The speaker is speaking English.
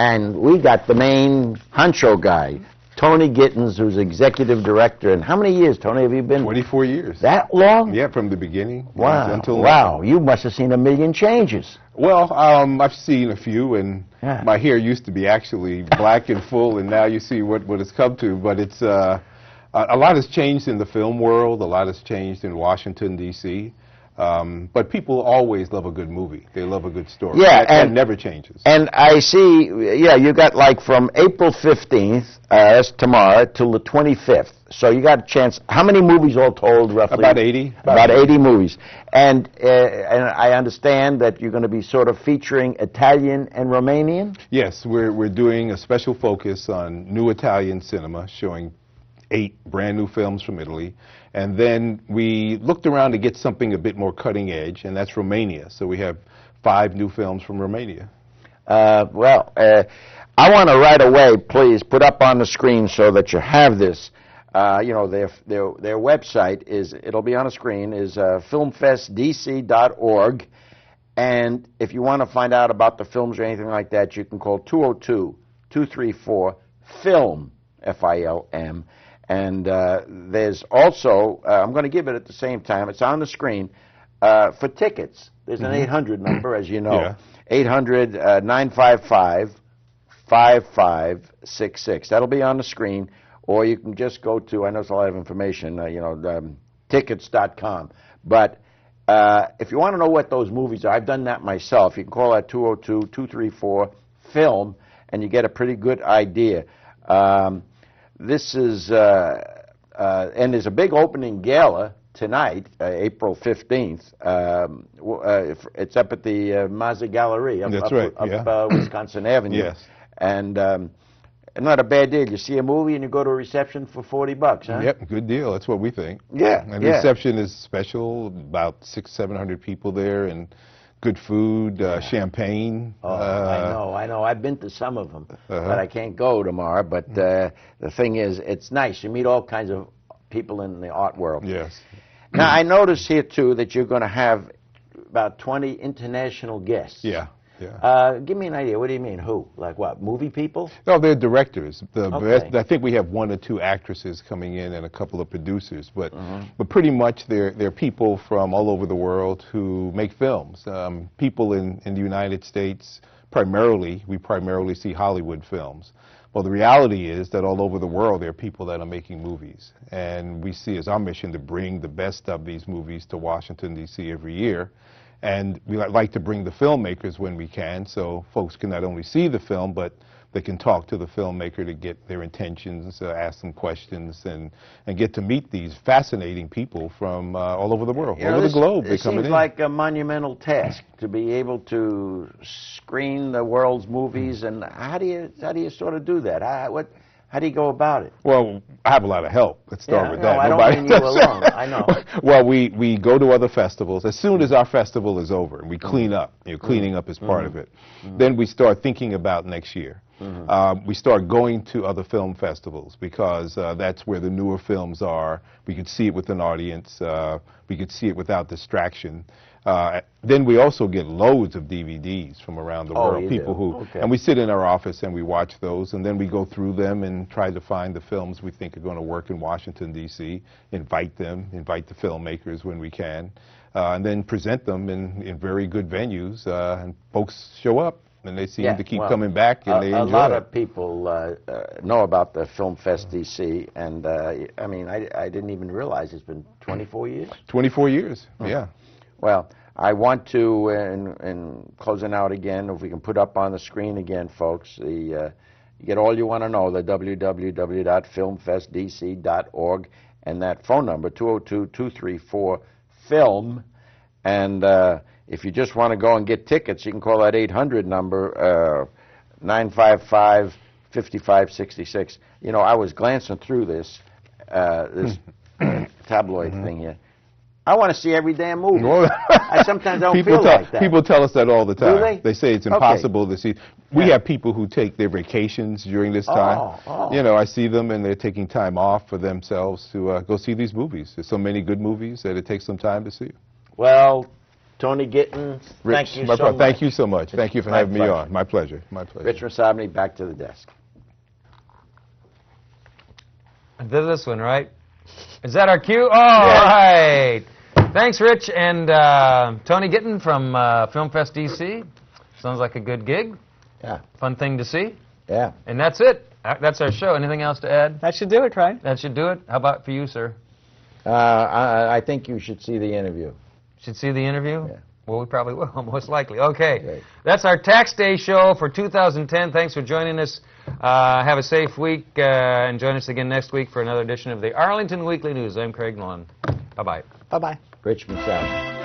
And we got the main honcho guy, Tony Gittens, who's executive director. And how many years, Tony, have you been? 24 years. That long? Yeah, from the beginning. Wow. Until wow. now. You must have seen a million changes. Well, I've seen a few, and Yeah. my hair used to be actually black and full, and now you see what it's come to. But it's a lot has changed in the film world. A lot has changed in Washington, D.C. But people always love a good movie. They love a good story. Yeah, that never changes. And I see, yeah, you got like from April 15th, that's tomorrow, till the 25th. So you got a chance. How many movies all told, roughly? About 80. About 80 movies. And I understand that you're going to be sort of featuring Italian and Romanian? Yes, we're doing a special focus on new Italian cinema, showing 8 brand new films from Italy. And then we looked around to get something a bit more cutting edge, and that's Romania. So we have 5 new films from Romania. I want to right away, please, put up on the screen so that you have this. You know, their website is, it'll be on the screen, is filmfestdc.org. And if you want to find out about the films or anything like that, you can call 202-234-FILM, F-I-L-M. And there's also, I'm going to give it at the same time, it's on the screen, for tickets. There's an 800 number, as you know. Yeah. 800-955-5566. That'll be on the screen. Or you can just go to, I know it's a lot of information, tickets.com. But if you want to know what those movies are, I've done that myself. You can call that 202-234-FILM, and you get a pretty good idea. This is, and there's a big opening gala tonight, April 15th. It's up at the Mazza Gallery up Wisconsin Avenue. Yes. And not a bad deal. You see a movie and you go to a reception for $40, huh? Yep, good deal. That's what we think. Yeah. And the reception is special, about 600-700 people there, and good food, champagne. Oh, I know. I've been to some of them, but I can't go tomorrow. But the thing is, it's nice. You meet all kinds of people in the art world. Yes. Now, I notice here, too, that you're going to have about 20 international guests. Yeah. Give me an idea. What do you mean, who? Like what, movie people? No, they're directors. Okay. I think we have 1 or 2 actresses coming in and a couple of producers. But pretty much they're people from all over the world who make films. People in the United States, we primarily see Hollywood films. Well, the reality is that all over the world there are people that are making movies. And we see as our mission to bring the best of these movies to Washington, D.C. every year. And we like to bring the filmmakers when we can, so folks can not only see the film, but they can talk to the filmmaker to get their intentions, ask them questions, and get to meet these fascinating people from all over the world, all over the globe. It seems like a monumental task to be able to screen the world's movies. And how do you sort of do that? How do you go about it? Well, I have a lot of help. Let's start with that. I don't mean you alone. I know. Well, we go to other festivals. As soon as our festival is over, and we clean up, cleaning up is part of it, then we start thinking about next year. We start going to other film festivals because that's where the newer films are. We could see it with an audience. We could see it without distraction. Then we also get loads of DVDs from around the world. And we sit in our office and we watch those, and then we go through them and try to find the films we think are going to work in Washington, D.C., invite the filmmakers when we can, and then present them in very good venues, and folks show up. And they seem to keep coming back, and they enjoy it. A lot of people know about the Filmfest DC, and I mean, I didn't even realize it's been 24 years? 24 years, yeah. Well, I want to, in closing out again, if we can put up on the screen again, folks, you get all you want to know, the www.filmfestdc.org, and that phone number, 202-234-FILM, and if you just want to go and get tickets, you can call that 800 number, 955-5566. You know, I was glancing through this tabloid thing here. I want to see every damn movie. I sometimes don't feel like that. People tell us that all the time. Do they? They say it's impossible to see. We have people who take their vacations during this time. You know, I see them and they're taking time off for themselves to go see these movies. There's so many good movies that it takes some time to see. Well, Tony Gittens, Rich, thank you so much. Thank you so much. Thank you for my having me pleasure. on. My pleasure. My pleasure. Rich Masabny, back to the desk. I did this one, right? Is that our cue? All right. Thanks, Rich and Tony Gittens from Filmfest DC. Sounds like a good gig. Yeah. Fun thing to see. Yeah. And that's it. That's our show. Anything else to add? That should do it, right? That should do it. How about for you, sir? I think you should see the interview. Should see the interview? Yeah. Well, we probably will, most likely. Okay. Great. That's our Tax Day show for 2010. Thanks for joining us. Have a safe week, and join us again next week for another edition of the Arlington Weekly News. I'm Craig Long. Bye-bye. Bye-bye. Rich Masabny.